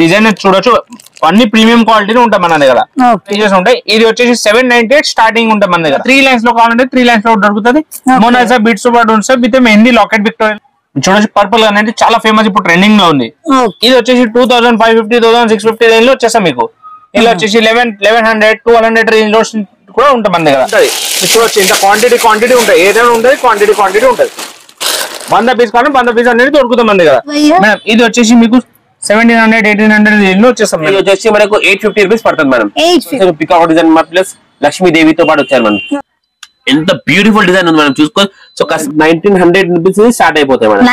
Design చూడొచ్చు, అన్ని premium quality ఉంటాయి మన దగ్గర. ఉంటాయి. ఇది వచ్చేసి 798 స్టార్టింగ్ ఉంటుంది మన దగ్గర. 3 లైన్స్ లో కావాలంటే 3 లైన్స్ లో దొరుకుతుంది. మొనాలిసా బీట్స్ తో పాటు ఉంటుంది విత్ మెహందీ లాకెట్ విక్టోరియా. చూడొచ్చు పర్పుల్ అనేది చాలా ఫేమస్, ఇప్పుడు ట్రెండింగ్ లో ఉంది. ఇది వచ్చేసి 2550, 2650 రేంజ్ లో వచ్చేస్తా మీకు. ఇలా వచ్చేసి 1100, 1200 రేంజ్ లో కూడా ఉంటుంది మన దగ్గర. చూడొచ్చు ఇంత క్వాంటిటీ ఉంటాయి, ఏదైనా ఉంటుంది క్వాంటిటీ ఉంటుంది. 100 పీస్ కానీ 100 పీస్ అనేది దొరుకుతుంది మన దగ్గర. మేడం ఇది వచ్చేసి మీకు 1700, 1800 రేంజ్ లో వచ్చేస్తాం. ఇది వచ్చేసి మనకు 850 రూపీస్ పడుతుంది మేడం. పికాక్ డిజైన్ ప్లస్ లక్ష్మీదేవితో పాటు వచ్చారు మనం. ఎంత బ్యూటిఫుల్ డిజైన్ ఉంది మనం చూసుకో. సో 1900 రూపీస్ స్టార్ట్ అయిపోతాయి madam.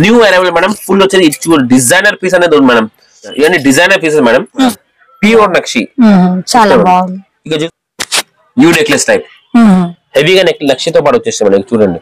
New arrival madam. Full వచ్చేది డిజైనర్ పీస్ అనేది ఉంది మేడం. ఇవన్నీ డిజైనర్ పీసెస్ మేడం. ప్యూర్ నక్షి చాలా బాగుంది. ఇక న్యూ నెక్లెస్ టైప్ హెవీగా నక్షితో పాటు వచ్చేస్తాయి మేడం. చూడండి.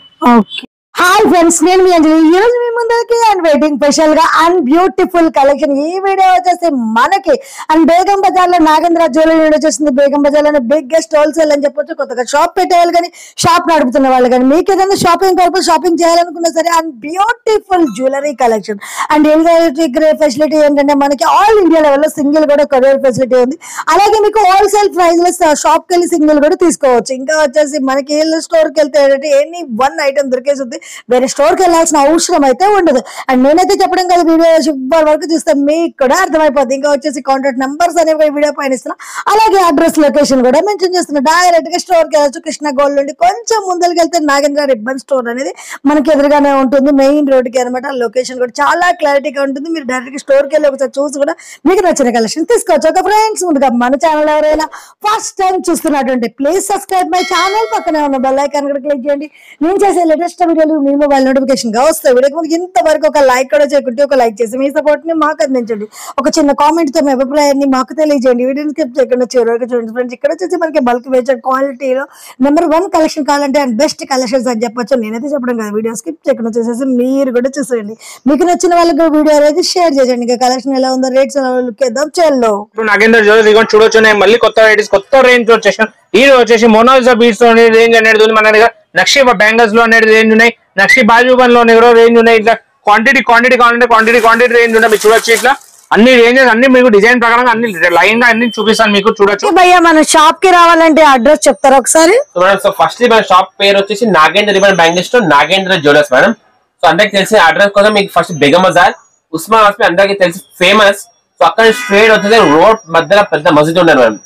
హాయ్ ఫ్రెండ్స్, నేను మీ అంజలి. ఈ రోజు మీ ముందరికి అండ్ వెయిటింగ్ స్పెషల్ గా అండ్ బ్యూటిఫుల్ కలెక్షన్. ఈ వీడియో వచ్చేసి మనకి అండ్ బేగం బజార్ లో నాగేంద్ర జ్యువెలరీ వచ్చేసింది. బేగం బజార్ లోనే బిగ్గెస్ట్ హోల్సేల్ అని చెప్పొచ్చు. కొత్తగా షాప్ పెట్టేవాళ్ళు కానీ షాప్ నడుపుతున్న వాళ్ళు కానీ మీకు ఏదైనా షాపింగ్ పర్పస్ షాపింగ్ చేయాలనుకున్నా సరే and beautiful jewellery collection and eligibility facility ఏంటంటే మనకి ఆల్ ఇండియా లెవెల్లో సింగిల్ కూడా కొరియర్ ఫెసిలిటీ ఉంది. అలాగే మీకు హోల్సేల్ ప్రైస్ లో షాప్ కి వెళ్ళి సింగిల్ కూడా తీసుకోవచ్చు. ఇంకా వచ్చేసి మనకి స్టోర్ కి వెళ్తే ఎనీ వన్ ఐటమ్ దొరికేస్తుంది, వేరే స్టోర్ కి వెళ్ళాల్సిన అవసరం అయితే ఉండదు. అండ్ నేనైతే చెప్పడం కదా, వీడియో చివరి వరకు చూస్తే మీకు కూడా అర్థమైపోద్ది. ఇంకా వచ్చేసి కాంటాక్ట్ నంబర్స్ అనేవి వీడియో పైన ఇస్తున్నా, అలాగే అడ్రస్ లొకేషన్ కూడా మెన్షన్ చేస్తున్నా. డైరెక్ట్ గా స్టోర్ కి వెళ్ళచ్చు. కృష్ణ గోల్డ్ నుండి కొంచెం ముందరికి వెళ్తే నాగేంద్ర రిబ్బన్ స్టోర్ అనేది మనకి ఎదురుగానే ఉంటుంది, మెయిన్ రోడ్ కి అనమాట. లొకేషన్ కూడా చాలా క్లారిటీగా ఉంటుంది. మీరు డైరెక్ట్ గా స్టోర్ కి వెళ్ళి ఒకసారి చూసి కూడా మీకు నచ్చిన కలెక్షన్ తీసుకోవచ్చు. ఒక ఫ్రెండ్స్, ముందుగా మన ఛానల్ ఎవరైనా ఫస్ట్ టైం చూస్తున్నటువంటి ప్లీజ్ సబ్స్క్రైబ్ మై ఛానల్. పక్కనే ఉన్న బెల్ ఐకాన్ కూడా క్లిక్ చేయండి. నేను చేసే లేటెస్ట్ వీడియోలు మీ మొబైల్ నోటిఫికేషన్ గా వస్తాయి. వీడియోకి మనకి ఇంతవరకు ఒక లైక్ కూడా చేయకుంటే ఒక లైక్ చేసి మీ సపోర్ట్ ని మాకు అందించండి. ఒక చిన్న కామెంట్ తో మీ అభిప్రాయాన్ని మాకు తెలియజేయండి. వీడియోని స్కిప్ చేయకుండా చివరి వరకు చూడండి ఫ్రెండ్స్. ఇక్కడ వచ్చేసి మనకి బల్క్ వేచర్ క్వాలిటీలో నెంబర్ 1 కలెక్షన్ కావాలంటే అండ్ బెస్ట్ కలెక్షన్స్ అని చెప్పొచ్చు. నేనైతే చెప్పడం కదా, వీడియో స్కిప్ చేయకుండా చూసేసి మీరు కూడా చూసేయండి. మీకు నచ్చిన వాళ్ళకి వీడియో అనేది షేర్ చేయండి. ఇంకా కలెక్షన్ ఎలా ఉందో, రేట్స్ ఎలా లుక్ చేద్దాం. చెల్లో నాగేంద్ర జ్యువెలరీ చూడొచ్చు. మళ్ళీ కొత్త వెరైటీస్, కొత్త రేంజ్ వచ్చేసాం. ఈ వచ్చేసి మొనాలిసా బీట్స్ రేంజ్ అనేది ఉంది మన దగ్గర. నక్షి బ్యాంగిల్స్ లో అనేది రేంజ్ ఉన్నాయి. నక్షి బాజుబన్ లో రేంజ్ ఉన్నాయి. ఇట్లా క్వాంటిటీ కావాలంటే క్వాంటిటీ రేంజ్ ఉన్నాయి. మీరు చూడొచ్చు. ఇట్లా అన్ని రేంజెస్ అన్ని మీకు డిజైన్ ప్రకారంగా అన్ని లైన్ గా అన్ని చూపిస్తాను మీకు. చూడొచ్చు. భయ్యా మన షాప్ కి రావాలంటే అడ్రస్ చెప్తారా ఒకసారి? సో ఫస్ట్ మన షాప్ పేరు వచ్చేసి నాగేంద్ర రిబ్బన్ బ్యాంగిల్స్ తో నాగేంద్ర జ్యువెలర్స్ మేడం. సో అందరికి తెలిసిన అడ్రస్ కోసం మీకు ఫస్ట్ బేగం బజార్ ఉస్మాన్ హాస్పిటల్ అందరికి తెలిసి ఫేమస్. సో అక్కడ స్ట్రేట్ వచ్చేసి రోడ్ మధ్యలో పెద్ద మస్జిద్ ఉన్నారు మేడం.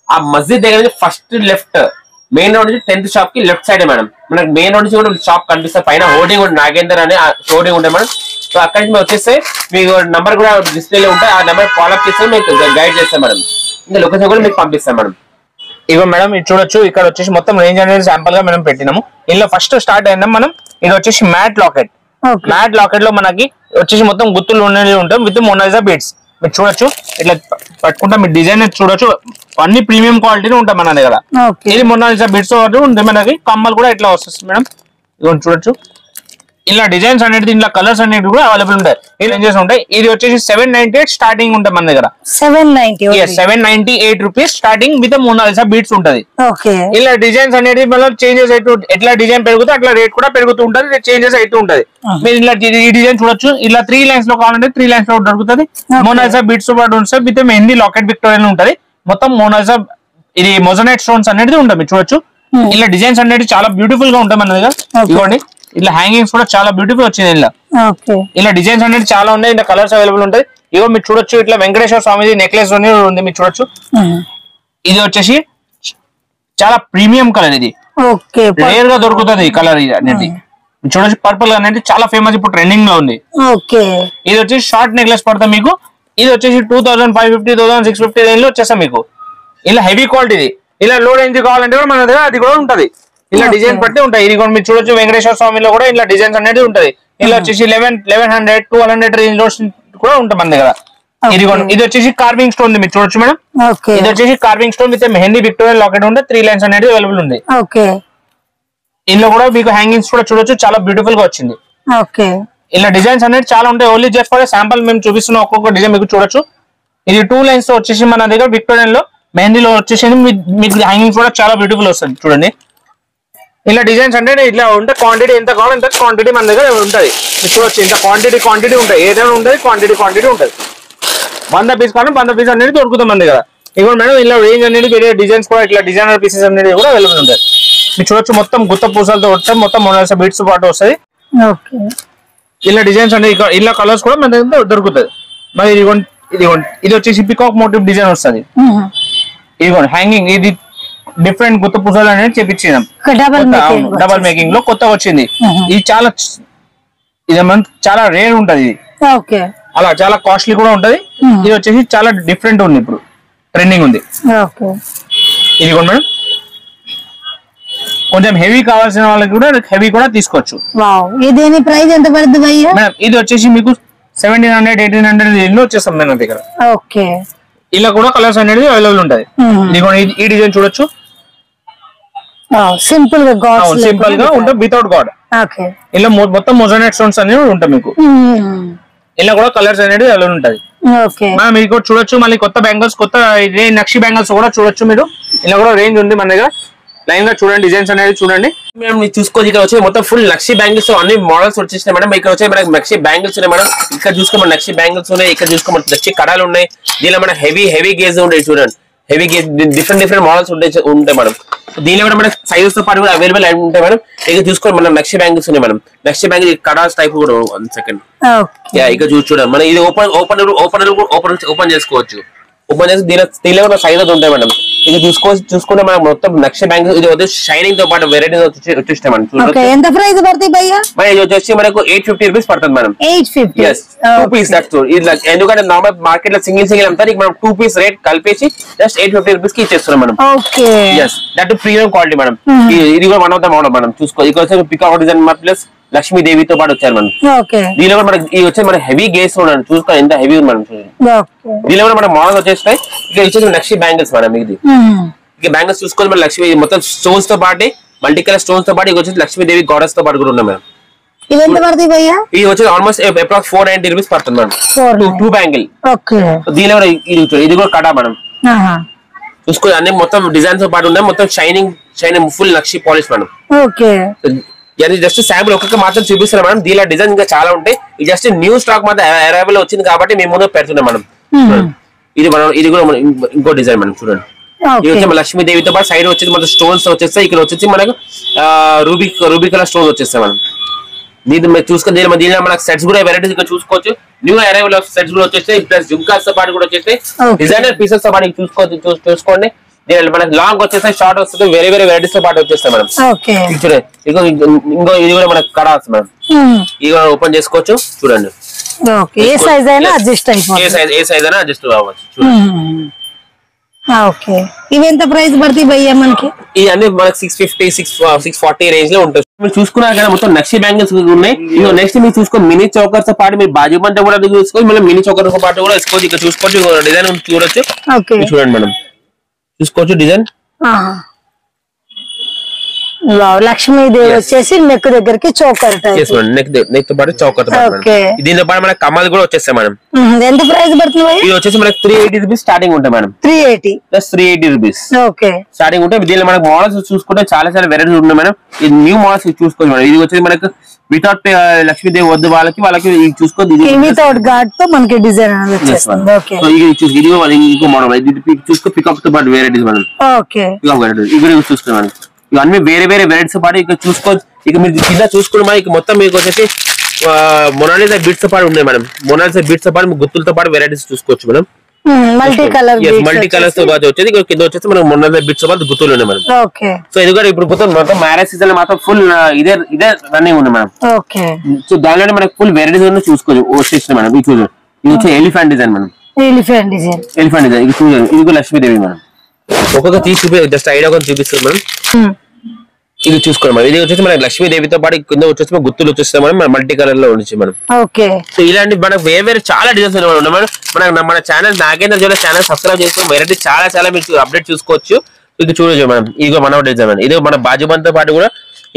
ఆ మస్జిద్ దగ్గర నుంచి ఫస్ట్ లెఫ్ట్ మెయిన్ రోడ్ నుంచి 10th షాప్ కి లెఫ్ట్ సైడ్ మేడం. మనకి మెయిన్ రోడ్ నుంచి కూడా షాప్ కనిపిస్తుంది. పైన హోర్డింగ్ కూడా నాగేందర్ అనే హోర్డింగ్ ఉంటుంది మేడం. సో అక్కడి నుంచి మేము వచ్చేస్తే మీకు నంబర్ కూడా డిస్ప్లేలో ఉంటాయి. ఆ నెంబర్ ఫాలో అప్ చేస్తే మీకు గైడ్ చేస్తాం మేడం. ఇంకా లొకేషన్ కూడా మీకు పంపిస్తాం మేడం. ఇగో మేడం ఇది చూడొచ్చు. ఇక్కడ వచ్చేసి మొత్తం రేంజ్ అనేది శాంపుల్ గా మనం పెట్టినాము. ఇందులో ఫస్ట్ స్టార్ట్ అయినా మనం ఇది వచ్చేసి మ్యాట్ లాకెట్. మ్యాట్ లాకెట్ లో మనకి వచ్చేసి మొత్తం గుత్తులు ఉన్నది ఉంటాయి విత్ మొనాలిసా బీట్స్. మీరు చూడొచ్చు. ఇట్లా పట్టుకుంటా మీరు డిజైన్ చూడొచ్చు, అన్ని ప్రీమియం క్వాలిటీ ఉంటాయి మన దగ్గర. ఇది మొనాలిసా బిట్స్ ఉంటుంది మనకి. కమ్మలు కూడా ఇట్లా వస్తుంది మేడం. ఇదిగోండి చూడొచ్చు. ఇలా డిజైన్స్ అనేది, ఇలా కలర్స్ అనేది కూడా అవైలబుల్ ఉంటాయి. ఈ రేంజెస్ ఉంటాయి. ఇది వచ్చేసి 798 స్టార్టింగ్ ఉంటుంది మన దగ్గర. 798 rupees starting with Mona Lisa beats ఉంటది. ఇలా డిజైన్స్ అనేది మనం చేంజెస్ అవుతూ, ఎట్లా డిజైన్ పెరుగుతూ అట్లా రేట్ కూడా పెరుగుతూ ఉంటది, చేంజెస్ అవుతూ ఉంటది. మీరు ఇలా ఈ డిజైన్ చూడొచ్చు. ఇలా 3 లైన్స్ లో కావాలంటే 3 లైన్స్ లో దొరుకుతుంది. మొనాలిసా బీట్స్ తో పాటు ఉంటుంది విత్ మెహందీ లాకెట్ విక్టోరియా ఉంటది. మొత్తం మొనాలిసా ఇది మొజనైట్ స్టోన్స్ అనేది ఉంటుంది. మీరు చూడొచ్చు. ఇలా డిజైన్స్ అనేది చాలా బ్యూటిఫుల్ గా ఉంటాయి మన దగ్గర. ఇదిగోండి ఇట్లా హ్యాంగింగ్స్ కూడా చాలా బ్యూటిఫుల్ వచ్చింది. ఇలా డిజైన్స్ అనేది చాలా ఉన్నాయి. ఇలా కలర్స్ అవైలబుల్ ఉంటాయి. ఇగో మీరు చూడొచ్చు. ఇట్లా వెంకటేశ్వర స్వామి నెక్లెస్ ఉంది. మీరు చూడొచ్చు. ఇది వచ్చేసి చాలా ప్రీమియం కలర్. ఇది రేర్ గా దొరుకుతుంది ఈ కలర్ అనేది. చూడొచ్చు. పర్పుల్ అనేది చాలా ఫేమస్, ఇప్పుడు ట్రెండింగ్ లో ఉంది. ఇది వచ్చేసి షార్ట్ నెక్లెస్ పడతా మీకు. ఇది వచ్చేసి 2550, 2650 రేంజ్ లో వచ్చేస్తా మీకు. ఇలా హెవీ క్వాలిటీ. ఇలా లో రేంజ్ కావాలంటే కూడా మన దగ్గర అది కూడా ఉంటది. ఇలా డిజైన్ పట్టి ఉంటాయి. ఇది కూడా మీరు చూడొచ్చు. వెంకటేశ్వర స్వామిలో కూడా ఇలా డిజైన్స్ అనేది ఉంటది. ఇలా వచ్చేసి 1100, 1200 రేంజ్ లో కూడా ఉంటుంది మన దగ్గర. ఇది వచ్చేసి కార్వింగ్ స్టోన్ ఉంది. మీరు చూడొచ్చు మేడం. ఇది వచ్చేసి carving stone with mehndi Victoria locket ఉంటే 3 లైన్స్ అనేది అవైలబుల్ ఉంది. ఇందులో కూడా మీకు హ్యాంగింగ్స్ కూడా చూడొచ్చు. చాలా బ్యూటిఫుల్ గా వచ్చింది. ఇలా డిజైన్స్ అనేది చాలా ఉంటాయి. ఓన్లీ జస్ట్ ఫర్ శాంపుల్ మేము చూపిస్తున్నాం. ఒక్కొక్క డిజైన్ మీకు చూడొచ్చు. ఇది 2 లైన్స్ తో వచ్చేసి మన దగ్గర విక్టోరియన్ లో మెహందీలో వచ్చేసి మీకు హ్యాంగింగ్స్ కూడా చాలా బ్యూటిఫుల్ వస్తుంది. చూడండి. ఇలా డిజైన్స్ అంటే ఇట్లా ఉంటే క్వాంటిటీ ఎంత కావాలి ఎంత క్వాంటిటీ మన దగ్గర ఉంటుంది. చూడొచ్చు. ఇంత క్వాంటిటీ ఉంటాయి, ఏదైనా ఉంటుంది క్వాంటిటీ ఉంటుంది. 100 పీస్ కానీ 100 పీస్ అనేది దొరుకుతుంది మన దగ్గర. ఇదిగోండి మేడం ఇలా రేంజ్ అనేది వేరే డిజైన్స్ కూడా ఇట్లా డిజైనర్ పీసెస్ అనేది కూడా అవైలబుల్ ఉంటాయి. మీరు చూడొచ్చు మొత్తం గుత్త పూసలతో వస్తాయి, మొత్తం మొనాలిసా బీట్స్ పాటు వస్తాయి. ఇలా డిజైన్స్ అనేది ఇలా కలర్స్ కూడా మన దగ్గర దొరుకుతుంది. మరి ఇదిగోండి ఇది వచ్చేసి పికాక్ మోటివ్ డిజైన్ వస్తుంది. ఇదిగోండి హ్యాంగింగ్, ఇది డిఫరెంట్ గుత్త పూసలు అనేది చేపించినాం, డబల్ మేకింగ్ లో కొత్తగా వచ్చింది. ఇది చాలా రేర్ ఉంటది, అలా చాలా కాస్ట్లీ కూడా ఉంటది. ఇది వచ్చేసి చాలా డిఫరెంట్ ఉంది, ఇప్పుడు ట్రెండింగ్ ఉంది. ఇది కూడా మేడం కొంచెం హెవీ కావాల్సిన వాళ్ళకి కూడా హెవీ కూడా తీసుకోవచ్చు. దీని ప్రైస్ ఎంత పడుతుంది భయ్యా? మేడం ఇది వచ్చేసి మీకు 1700 1800 వచ్చేస్తాం మన దగ్గర. ఇలా కూడా కలర్స్ అనేది అవైలబుల్ ఉంటది. ఈ డిజైన్ చూడొచ్చు, సింపుల్ గా ఉంటుంది వితౌట్ గాడ్. ఇలా మొత్తం మొజానైట్ స్టోన్స్ అనేవి ఉంటాయి మీకు. ఇలా కూడా కలర్స్ అనేది అవైలబుల్ ఉంటది. మీరు కూడా చూడొచ్చు. మళ్ళీ కొత్త బ్యాంగిల్స్, కొత్త నక్షి బ్యాంగిల్స్ కూడా చూడొచ్చు మీరు. ఇలా కూడా రేంజ్ ఉంది మన దగ్గర. లైన్ గా చూడండి, డిజైన్స్ అనేది చూడండి. మేము చూసుకోవచ్చు. ఇక్కడ వచ్చి మొత్తం ఫుల్ నక్షి బ్యాంగిల్స్ అన్ని మోడల్స్ వచ్చేసినాయి మేడం. ఇక్కడ వచ్చి మనకి నక్షి బ్యాంగిల్స్ ఉన్నాయి మేడం. ఇక్కడ చూసుకోమని నక్షి బ్యాంగిల్స్ ఉన్నాయి, ఇక్కడ చూసుకోమని నక్షి కడాలు ఉన్నాయి. దీనిలో మన హెవీ గేజ్ ఉంటాయి చూడండి, హెవీ గేజ్ డిఫరెంట్ మోడల్స్ ఉంటాయి మేడం. దీనిలో కూడా మన సైజెస్ తో పాటు కూడా అవైలబుల్ ఉంటాయి మేడం. ఇక్కడ చూసుకోండి మన నక్షి బ్యాంగిల్స్ ఉన్నాయి మేడం. నక్షి బ్యాంగిల్ కడాల్స్ టైప్ కూడా 1 సెకండ్ ఇక్కడ చూడండి. మన ఇది ఓపెన్ చేసుకోవచ్చు. ఓపెన్ చేసి దీనిలో కూడా సైజెస్ ఉంటాయి మేడం. ఇది చూసుకుంటే మనం మొత్తం నక్షి బ్యాంగిల్స్ ఇది వచ్చి షైనింగ్ తో పాటు వెరైటీస్ వచ్చేస్తాయి మనం. ఎంత ప్రైస్ పడుతుంది భయ్యా? ఇది వచ్చేసి మనకు 850 రూపీస్ పడుతుంది మేడం. 850 2 పీస్. ఎందుకంటే నార్మల్ మార్కెట్ లో సింగిల్ అంతా మనం 2 పీస్ రేట్ కలిపేసి జస్ట్ 850 రూపీస్ కి ఇచ్చేస్తున్నాం మనం. That premium quality madam. ఇది కూడా వన్ ఆఫ్ ద మోడల్ మనం చూసుకో. ఇక్కడ వచ్చి పికాక్ డిజైన్ ప్లస్ లక్ష్మీదేవితో పాటు వచ్చారు మనం. దీనిలో కూడా మనకి ఇది వచ్చి మన హెవీ గేస్ చూడండి, చూసుకో ఎంత హెవీ ఉంది మనం. దీనిలో కూడా మన మోడల్ వచ్చేస్తాయి. ఇక్కడ వచ్చేసి నక్షి బ్యాంగిల్స్ మేడం. ఇది ఇక బ్యాంగిల్స్ చూసుకొని మన లక్ష్మీ మొత్తం స్టోన్స్ తో పాటు మల్టీ కలర్ స్టోన్స్ తో పాటు ఇది వచ్చేసి లక్ష్మీదేవి గాడెస్ తో పాటు కూడా ఉన్నాయి మేడం. ఇది వచ్చి ఆల్మోస్ట్ అప్రాక్స్ 490 రూపీస్ పడుతుంది మేడం. 2 బ్యాంగిల్. దీనిలో ఇది కూడా కడా మేడం. చూసుకో అన్ని మొత్తం డిజైన్స్ తో పాటు ఉన్నాయి. మొత్తం షైనింగ్ ఫుల్ నక్షి పాలిష్ మేడం. జస్ట్ శాంపుల్ ఒక్కొక్క మాత్రం చూపిస్తున్నాం మేడం. దీనిలో డిజైన్ ఇంకా చాలా ఉంటాయి. ఇది జస్ట్ న్యూ స్టాక్ మాత్రం అవైలబుల్ వచ్చింది కాబట్టి మేము ముందు పెడుతున్నాం మేడం. ఇది కూడా ఇంకో డిజైన్ మేడం చూడండి. ఇది వచ్చి లక్ష్మీదేవితో పాటు సైడ్ వచ్చేసి మన స్టోన్స్ వచ్చేస్తాయి. ఇక్కడ వచ్చేసి మనకు రూబీ కలర్ స్టోన్స్ వచ్చేస్తాయి మేడం. దీన్ని చూసుకొని దీనిలో మనకు సెట్స్ కూడా వెరైటీస్ ఇక్కడ చూసుకోవచ్చు. న్యూ అరైవల్ సెట్స్ కూడా వచ్చేస్తాయి. ప్లస్ జుంకాస్ తో పాటు కూడా వచ్చేస్తాయి. డిజైనర్ పీసెస్ తో పాటు చూసుకోండి. దీని మనకి లాంగ్ వచ్చేస్తాయి, షార్ట్ వస్తుంది, వేరే వెరైటీస్ తో పాటు వచ్చేస్తాయి మేడం. ఇంకో ఇది కూడా మనకు కడాల్సి మేడం. ఇది కూడా ఓపెన్ చేసుకోవచ్చు చూడండి. ఏ సైజ్ అయినా అడ్జస్ట్ అవ్వచ్చు చూడండి. ఇవి ఎంత ప్రైస్ పడుతుంది భయ్యా మనకి? ఇవన్నీ మనకి 650 640 రేంజ్ లో ఉంటుంది. మీరు చూసుకున్నారు కదా మొత్తం నక్షి బ్యాంగిల్స్ ఉన్నాయి. ఇక నెక్స్ట్ మీరు చూసుకోండి మినీ చౌకర్స్ తో పాటు మీరు బాజు బంట కూడా చూసుకోవచ్చు. మళ్ళీ మినీ చౌకర్ తో పాటు కూడా వేసుకోవచ్చు. ఇక్కడ చూసుకోవచ్చు డిజైన్ చూడొచ్చు. చూడండి మేడం, చూసుకోవచ్చు డిజైన్. లక్ష్మీదేవి వచ్చేసి నెక్ దగ్గరికి చౌకర్ నెక్ తో పాటు చౌకర్. దీనితో పాటు మనకి కమ్మలు కూడా వచ్చేస్తాయి మేడం. ఎంత ప్రైస్ పడుతుంది? ఇది వచ్చేసి మనకి 380 రూపీస్ స్టార్టింగ్ ఉంటాయి మేడం. 380 రూపీస్ స్టార్టింగ్ ఉంటాయి. దీనిలో మనకి మోడల్స్ చూసుకుంటే చాలా వెరైటీస్ ఉన్నాయి మేడం. ఇది న్యూ మోడల్స్ చూసుకోవచ్చు మేడం. ఇది వచ్చేసి మనకి వితౌట్ లక్ష్మీదేవి వద్దు వాళ్ళకి చూసుకోండి. వితౌట్ గాడ్ తో మనకి డిజైన్ ఇంకో మోడల్ చూసుకో. పికప్ తో పాటు వెరైటీస్ మేడం. ఇవి చూసుకోవాలి. ఇవన్నీ వేరే వెరైటీస్ పాటు ఇక్కడ చూసుకోవచ్చు. ఇక మీరు కింద చూసుకున్న ఇక మొత్తం మీకు వచ్చేసి మొనాలిసా బీట్స్ తో పాటు ఉన్నాయి మేడం. మొనాలిసా బీట్స్ తో పాటు గుత్తులతో పాటు వెరైటీస్ చూసుకోవచ్చు మేడం. మల్టీ కలర్స్ తో పాటు వచ్చేది. కింద వచ్చేసి మనం మొనాలిసా బీట్స్ తో పాటు గుత్తులు ఉన్నాయి మేడం. సో ఇది కూడా ఇప్పుడు మొత్తం మ్యారేజ్ సీజన్ లో మాత్రం ఫుల్ ఇదే రన్నింగ్ ఉంది మేడం. సో దానిలోనే మనకి ఫుల్ వెరైటీస్ చూసుకోవచ్చు. వచ్చేసి మేడం ఇది చూడండి. ఇది వచ్చి elephant design madam. Elephant design ఇది చూడండి. ఇది కూడా లక్ష్మీదేవి మేడం. ఒక్కొక్క తీసి జస్ట్ ఐడియా కూడా చూపిస్తుంది మేడం. ఇది చూసుకోండి మేడం. ఇది వచ్చేసి మనకి లక్ష్మీదేవితో పాటు కింద వచ్చేసి గుత్తులు వచ్చేస్తాయి మేడం. మల్టీ కలర్ లో ఉంచి మేడం. సో ఇలాంటి మనకు వేరే చాలా డిజైన్స్ ఉన్నాయి మేడం. మన channel Nagendra jewellers channel subscribe చేసుకుని వెరైటీ చాలా మీరు అప్డేట్ చూసుకోవచ్చు. ఇది చూడొచ్చు మేడం. ఇది మన డిజైన్ మేడం. ఇది మన బాజుబంతో పాటు కూడా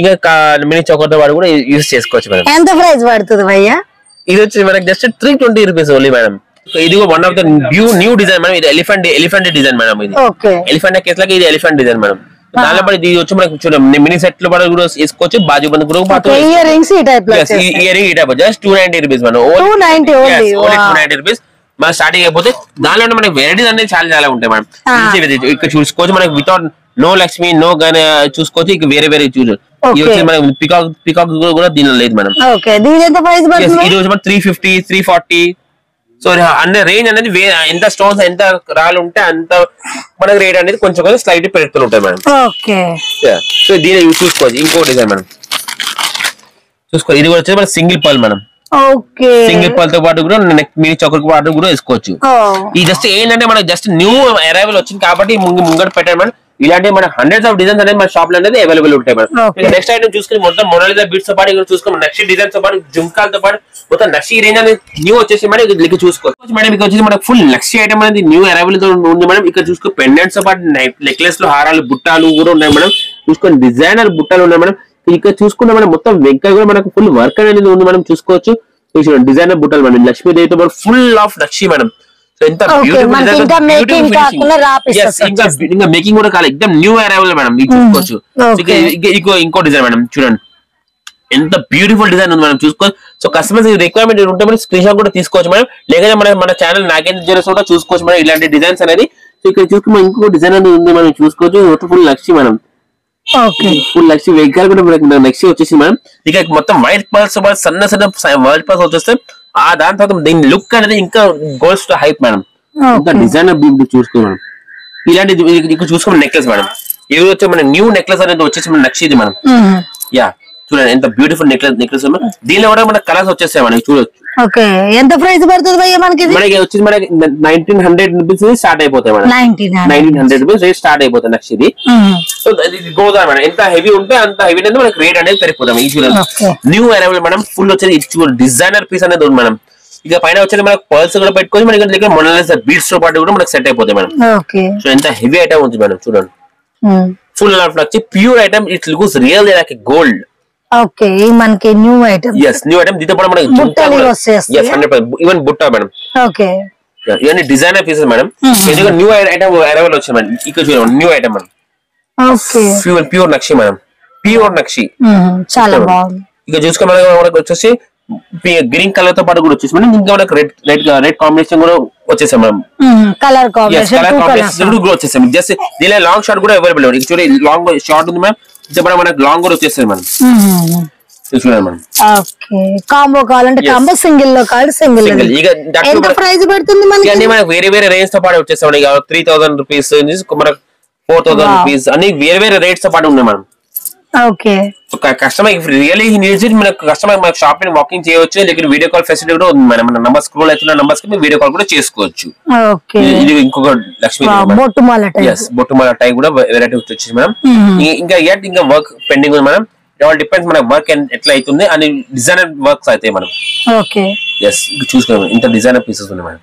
ఇంకా మినీ చౌకర్ తో పాటు కూడా యూజ్ చేసుకోవచ్చు మేడం. ఎంత ప్రైస్ పడుతుంది భయ్యా? ఇది వచ్చి మనకి జస్ట్ 320 రూపీస్ ఓన్లీ మేడం. ఇది one of the new design madam. ఇది ఎలిఫెంట్ డిజైన్ మేడం. ఇది ఎలిఫెంట్ కేస్ లాగా ఇది ఎలిఫెంట్ డిజైన్ మేడం. దానిలో పాటు ఇది వచ్చి మనకి చూడండి మినీ సెట్ లో కూడా వేసుకోవచ్చు. బాజు బంద్ కూడా ear rings just 290 rupees madam. 290 rupees మన స్టార్టింగ్ అయిపోతే దానిలో మనకి వెరైటీస్ అనేది చాలా ఉంటాయి మేడం. ఇక్కడ చూసుకోవచ్చు మనకి వితౌట్ నో లక్ష్మి నో గన్ చూసుకోవచ్చు. ఇక వేరే చూసుకోవచ్చు. ఇది వచ్చి మనకి పికాక్ కూడా దీనిలో లేదు మేడం. ఈ రోజు మనం 350 340. సో అన్ని రేంజ్ అనేది ఎంత స్టోన్స్ ఎంత రాళ్ళు ఉంటే అంత మనకి రేట్ అనేది కొంచెం స్లైట్ పెరుగుతూ ఉంటాయి మేడం. సో దీని చూసుకోవచ్చు. ఇంకో డిజైన్ మేడం చూసుకోవాలి. ఇది కూడా వచ్చేసి మన single pearl madam. Single pearl తో పాటు కూడా మీ చౌకర్ పాటు కూడా వేసుకోవచ్చు. ఈ జస్ట్ ఏంటంటే మనకి జస్ట్ న్యూ అరైవల్ వచ్చింది కాబట్టి ముంగట పెట్టారు మేడం. ఇలాంటి మన హండ్రెడ్స్ ఆఫ్ డిజైన్స్ అనేది మన షాప్ లో అనేది అవైలబుల్ ఉంటాయి మేడం. నెక్స్ట్ ఐటమ్ చూసుకుని మొత్తం మొనాలిసా బీట్స్ తో పాటు ఇక్కడ చూసుకుని నక్షి డిజైన్స్ తో పాటు జుంకాలతో పాటు మొత్తం నక్షి రేంజ్ అనేది న్యూ వచ్చేసి మేడం. ఇక్కడ చూసుకోవచ్చు మేడం. ఇక్కడ వచ్చేసి మనకు ఫుల్ నక్షి ఐటమ్ అనేది న్యూ అవైలబుల్ తో ఉంది మేడం. ఇక్కడ చూసుకో పెండెంట్స్ తో పాటు నెక్లెస్ లో హారాలు బుట్టాలు కూడా ఉన్నాయి మేడం. చూసుకొని డిజైనర్ బుట్టాలు ఉన్నాయి మేడం. ఇక్కడ చూసుకున్న మనం మొత్తం వెంక కూడా మనకు ఫుల్ వర్క్ అనేది ఉంది మనం చూసుకోవచ్చు. డిజైనర్ బుట్టాలు మేడం. లక్ష్మీదేవితో పాటు ఫుల్ ఆఫ్ నక్షి మేడం. ఎంత ఇంకా మేకింగ్ కూడా కాలేదు. ఎక్దమ్ న్యూ అరైవల్ మేడం. ఇది చూసుకోవచ్చు. ఇంకో డిజైన్ మేడం చూడండి ఎంత బ్యూటిఫుల్ డిజైన్ ఉంది మనం చూసుకోవచ్చు. సో కస్టమర్స్ రిక్వైర్మెంట్ ఉంటే మనం స్క్రీన్ షాట్ కూడా తీసుకోవచ్చు మేడం. లేకపోతే మన ఛానల్ నాగేంద్ర జ్యువెలర్స్ కూడా చూసుకోవచ్చు మేడం ఇలాంటి డిజైన్స్ అనేది. సో ఇక్కడ చూసుకుని ఇంకో డిజైన్ అనేది ఉంది మనం చూసుకోవచ్చు. ఫుల్ లక్షి మేడం. ఫుల్ లక్షి వెహికల్ కూడా మనకి నెక్స్ట్ వచ్చేసి మేడం. ఇక మొత్తం వైట్ పర్ల్స్ సన్న వైట్ పర్ల్స్ వచ్చేస్తే ఆ దాని తర్వాత దీని లుక్ అనేది ఇంకా గోల్స్ టు హైప్ మేడం. ఇంకా డిజైనర్ చూసుకో మేడం. ఇలాంటి ఇక్కడ చూసుకోండి నెక్లెస్ మేడం. ఇది వచ్చి మన న్యూ నెక్లెస్ అనేది వచ్చేసి మన నక్షిది మేడం. యా చూడండి ఎంత బ్యూటిఫుల్ నెక్లెస్ దీనిలో కూడా మన కలర్స్ వచ్చేస్తాయి మనకి చూడొచ్చు. ఎంత ప్రైస్ పడుతుంది మనకి వచ్చేసి మనకి 1900 రూపీస్ స్టార్ట్ అయిపోతాయి మేడం. 1900 రూపీస్ రేట్ స్టార్ట్ అయిపోతాయి నెక్స్ట్ ఇది. సో ఇది గోదా మేడం. ఎంత హెవీ ఉంటే అంత హెవీ అనేది మనకి రేట్ అనేది పెరిగిపోతాం. ఈ చూడండి న్యూ అరైవల్ మేడం. ఫుల్ వచ్చేది డిజైనర్ పీస్ అనేది ఉంది మేడం. ఇక పైన వచ్చేది మనకి పర్ల్స్ కూడా పెట్టుకోవచ్చు. మనకి దగ్గర మొనాలిసా బీట్స్ తో పాటు కూడా మనకి సెట్ అయిపోతాయి మేడం. సో ఎంత హెవీ ఐటమ్ ఉంది మేడం చూడండి. ఫుల్ ఆఫ్ వచ్చి pure item. It looks real like gold. మనకి న్యూ ఐటమ్. New item. దీంతో పాటు మనకి 100% ఈవెన్ బుట్ట మేడం. ఇవన్నీ డిజైనర్ పీసెస్ మేడం. ఎందుకంటే న్యూ ఐటమ్ అరైవల్ వచ్చింది మేడం. ఇక్కడ చూడండి న్యూ ఐటమ్ మేడం. ప్యూర్ నక్షి మేడం. ప్యూర్ నక్షి చాలా బాగుంది. ఇక చూసుకుని మనకి వచ్చేసి గ్రీన్ కలర్ తో పాటు కూడా వచ్చేసి మేడం. ఇంకా మనకి రెడ్ కాంబినేషన్ కూడా వచ్చేసాం మేడం. కలర్ కాంబినేషన్ కూడా వచ్చేసాం. జస్ట్ దీనిలో లాంగ్ షార్ట్ కూడా అవైలబుల్. ఇక్కడ చూడండి లాంగ్ షార్ట్ ఉంది మేడం. మనకి లాంగ్ కూడా వచ్చేస్తుంది మేడం. చూడండి మేడం. కాంబో కావాలంటే కాంబో, సింగిల్ లో కావాలి సింగిల్. ఎంత ప్రైస్ పడుతుంది మనకి? మనకి వేరే రేంజ్ తో పాటు వచ్చేస్తాం. 3000 రూపీస్ మనకి 4000 రూపీస్ అన్ని వేరే రేట్స్ తో పాటు ఉన్నాయి madam. Customer really needs it. మనకు కస్టమర్ మన షాప్ ని వాకింగ్ చేయవచ్చు. లేకపోతే వీడియో కాల్ ఫెసిలిటీ కూడా ఉంది మేడం. మన నంబర్ స్క్రోల్ అవుతున్న నంబర్స్ కి వీడియో కాల్ కూడా చేసుకోవచ్చు. ఇది ఇంకొక లక్ష్మీ బొట్టుమాల టై కూడా వెరైటీ వచ్చేసి మేడం. ఇంకా వర్క్ పెండింగ్ ఉంది మేడం. ఆల్ డిపెండ్స్ మన వర్క్ ఎట్లా అవుతుంది అని డిజైనర్ వర్క్స్ అయితే మనం. చూసుకోండి ఇంత డిజైనర్ పీసెస్ ఉన్నాయి మేడం.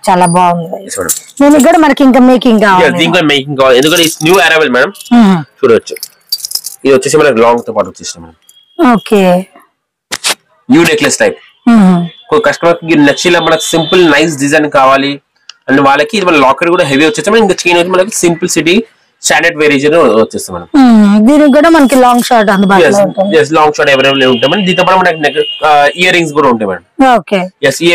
చాలా బాగుంది. మనకి ఇంకా మేకింగ్ కావాలి. ఎందుకంటే న్యూ అరైవల్ మేడం. చూడవచ్చు. ఇది వచ్చేసి మనకి లాంగ్ తో పాటు వచ్చేసి madam. New necklace type. Customer కి నచ్చిలా మనకి సింపుల్ నైస్ డిజైన్ కావాలి అండ్ వాళ్ళకి ఇది మన లాకెట్ కూడా హెవీ వచ్చేస్తాం. ఇంకా చైన్ వచ్చి మనకి సింపుల్ సిటీ స్టాండర్డ్ వేరియేషన్ వచ్చేస్తాం మేడం. దీనికి కూడా మనకి లాంగ్ షార్ట్ అందుబాటులో ఉంటుంది. లాంగ్ షార్ట్ అవైలబుల్ ఉంటాయి మేడం. దీంతో పాటు మనకి ఇయర్ రింగ్స్ కూడా ఉంటాయి మేడం.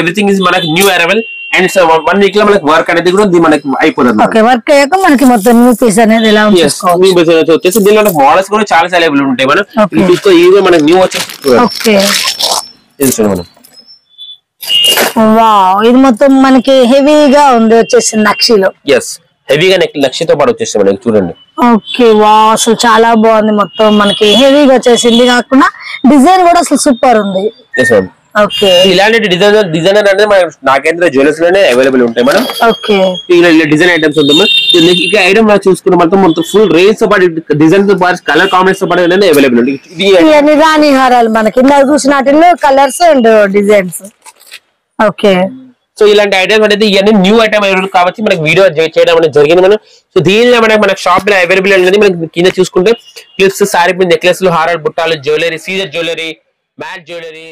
ఎవ్రీథింగ్ ఇస్ మనకి న్యూ అరైవల్. అండ్ 1 వీక్ లో మనకి వర్క్ అనేది కూడా మనకి అయిపోతుంది. వర్క్ అయ్యాక మనకి మొత్తం న్యూ పీస్ అనేది ఎలా వచ్చేసి దీనిలో మోడల్స్ కూడా చాలా అవైలబుల్ ఉంటాయి మేడం. చూసుకో ఇది మనకి న్యూ వచ్చేసి మనం. వావ్ ఇది మొత్తం మనకి హెవీగా ఉంది వచ్చేసి నక్షిలో. హెవీగా నక్షితో పాటు వచ్చేసి మనకి చూడండి. వా అసలు చాలా బాగుంది. మొత్తం మనకి హెవీగా వచ్చేసింది కాకుండా డిజైన్ కూడా అసలు సూపర్ ఉంది. ఇలాంటి డిజైనర్ అనేది మన నాగేంద్ర జ్యువెలర్స్ లోనే అవైలబుల్ ఉంటాయి మేడం. డిజైన్ ఐటమ్స్ ఉంటుంది. ఇక ఐటమ్ చూసుకున్న మొత్తం ఫుల్ రేంజ్ తో పాటు డిజైన్ తో పాటు కలర్ కాంబినేషన్ తో పాటు అవైలబుల్ ఉంటాయి. రాణి హారాలు మనకి చూసిన వాటిల్లో కలర్స్ అండ్ డిజైన్స్. సో ఇలాంటి ఐటమ్స్ అనేది ఇవన్నీ న్యూ ఐటమ్ కాబట్టి మనకి వీడియో చేయడం అనేది జరిగింది మనం. సో దీనిలో మన షాప్ లో అవైలబుల్ అనేది మనకి కింద చూసుకుంటే క్లిప్స్, సారీ నెక్లెస్, హారాలు, బుట్టాలు, జ్యువెలరీ, సీజర్ జ్యువెలరీ, మ్యాట్ జ్యువెలరీ,